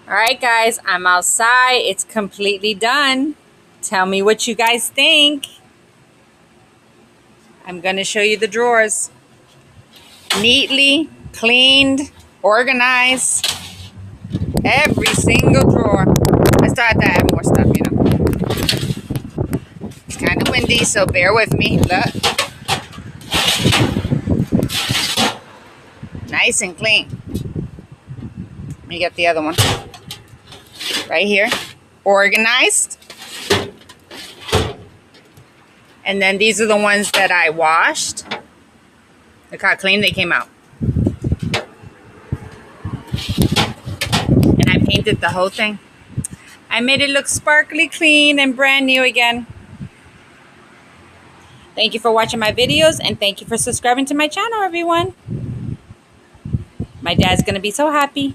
All right, guys, I'm outside. It's completely done. Tell me what you guys think. I'm going to show you the drawers. Neatly cleaned, organized. Every single drawer. I started to add more stuff, It's kind of windy, so bear with me. Look. Nice and clean. Let me get the other one. Right here. Organized. And then these are the ones that I washed. Look how clean they came out. And I painted the whole thing. I made it look sparkly clean and brand new again. Thank you for watching my videos, and thank you for subscribing to my channel, everyone. My dad's going to be so happy.